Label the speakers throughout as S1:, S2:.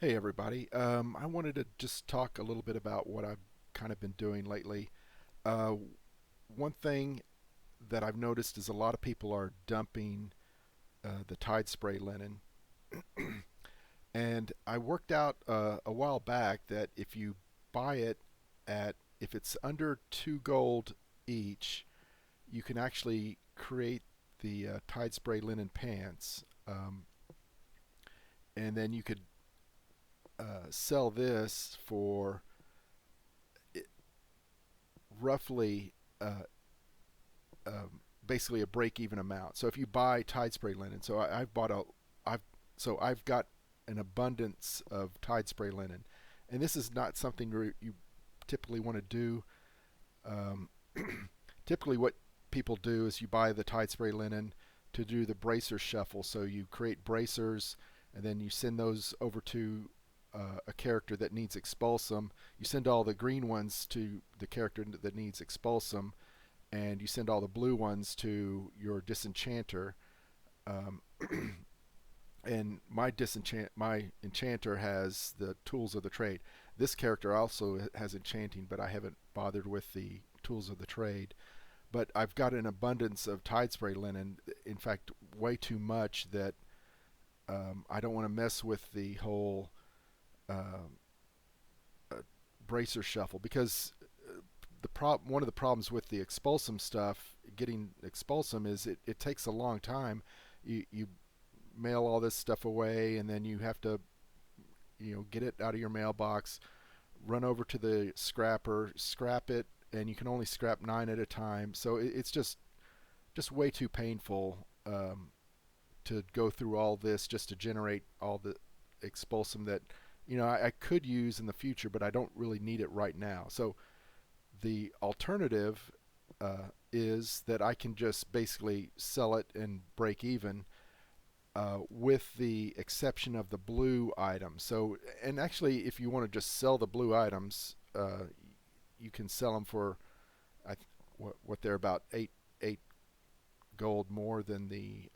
S1: Hey everybody. I wanted to just talk a little bit about what I've kind of been doing lately. Uh, One thing that I've noticed is a lot of people are dumping the Tidespray linen, and I worked out a while back that if you buy it at if it's under 2 gold each, you can actually create the Tidespray linen pants, and then you could sell this for roughly basically a break-even amount. So if you buy Tidespray linen, I've bought I've got an abundance of Tidespray linen, and this is not something you typically want to do. Um, Typically, what people do is you buy the Tidespray linen to do the bracer shuffle. So you create bracers, and then you send those over to a character that needs expulsum. You send all the green ones to the character that needs expulsum, and you send all the blue ones to your disenchanter. Um, and my enchanter has the tools of the trade. This character also has enchanting, but I haven't bothered with the tools of the trade. But I've got an abundance of Tidespray linen. In fact, way too much that I don't want to mess with the whole uh, uh, bracer shuffle because one of the problems with the expulsum stuff, getting expulsum, is it takes a long time. You mail all this stuff away, and then you have to get it out of your mailbox, run over to the scrapper, scrap it, and you can only scrap 9 at a time. So it's just way too painful to go through all this just to generate all the expulsum that I could use in the future, but I don't really need it right now. So the alternative is that I can just basically sell it and break even, with the exception of the blue items. So, and actually, if you want to just sell the blue items, you can sell them for what they're about eight gold more than the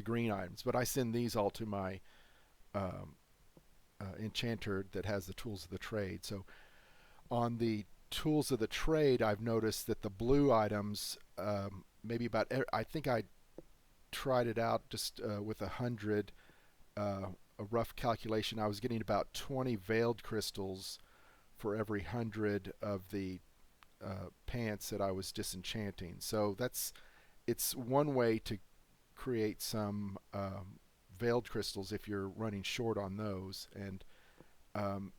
S1: green items. But I send these all to my um, enchanter that has the tools of the trade. So on the tools of the trade, I've noticed that the blue items, maybe about I think I tried it out just with 100. A rough calculation, I was getting about 20 veiled crystals for every 100 of the pants that I was disenchanting. So it's one way to create some veiled crystals if you're running short on those. And um,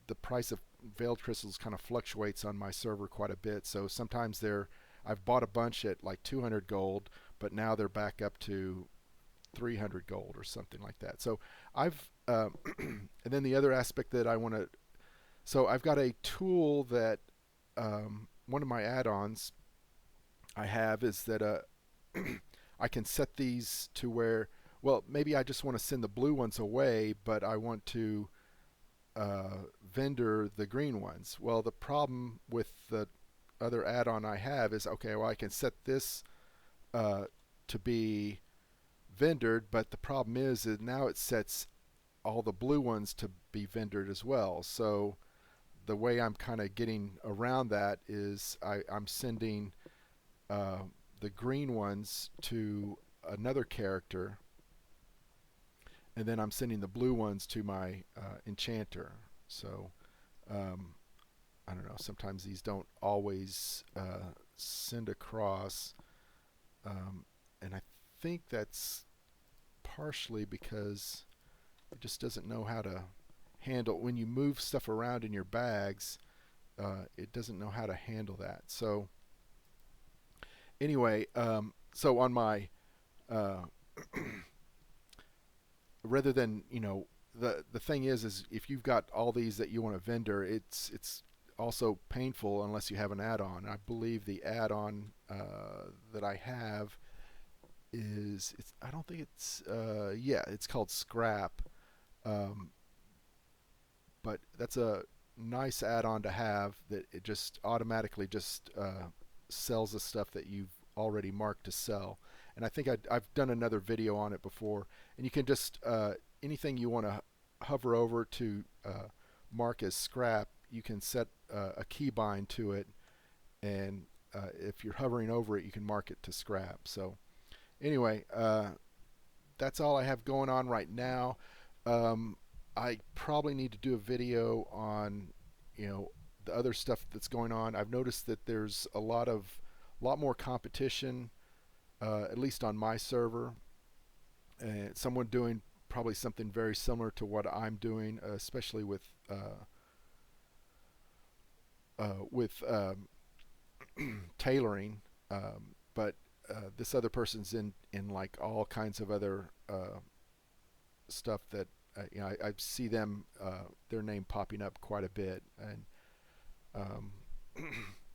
S1: the price of veiled crystals kind of fluctuates on my server quite a bit. So sometimes I've bought a bunch at like 200 gold, but now they're back up to 300 gold or something like that. So I've and then the other aspect that I want to, so I've got a tool that one of my add-ons I have is that I can set these to where, well, maybe I just want to send the blue ones away, but I want to vendor the green ones. Well, the problem with the other add-on I have is, okay, well, I can set this to be vendored, but the problem is that now it sets all the blue ones to be vendored as well. So the way I'm kind of getting around that is I'm sending uh, the green ones to another character, and then I'm sending the blue ones to my enchanter. So um, I don't know. Sometimes these don't always send across, and I think that's partially because it just doesn't know how to handle when you move stuff around in your bags. It doesn't know how to handle that. So anyway, so on my uh, rather than the thing is if you've got all these that you want to vendor, it's also painful unless you have an add-on. I believe the add-on that I have is it's I don't think it's yeah, it's called Scrap, um, but that's a nice add-on to have that it just automatically just sells the stuff that you've already marked to sell. And I think I've done another video on it before, and you can just anything you want to hover over to mark as scrap, you can set a keybind to it, and if you're hovering over it, you can mark it to scrap. So anyway, that's all I have going on right now. Um, I probably need to do a video on, the other stuff that's going on. I've noticed that there's a lot more competition, at least on my server. Someone doing probably something very similar to what I'm doing, especially with tailoring. But this other person's in like all kinds of other stuff that I see them their name popping up quite a bit. And um,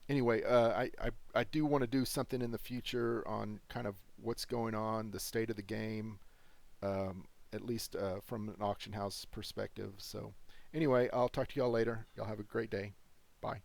S1: anyway, I do want to do something in the future on kind of what's going on, the state of the game, at least from an auction house perspective. So anyway, I'll talk to y'all later. Y'all have a great day. Bye.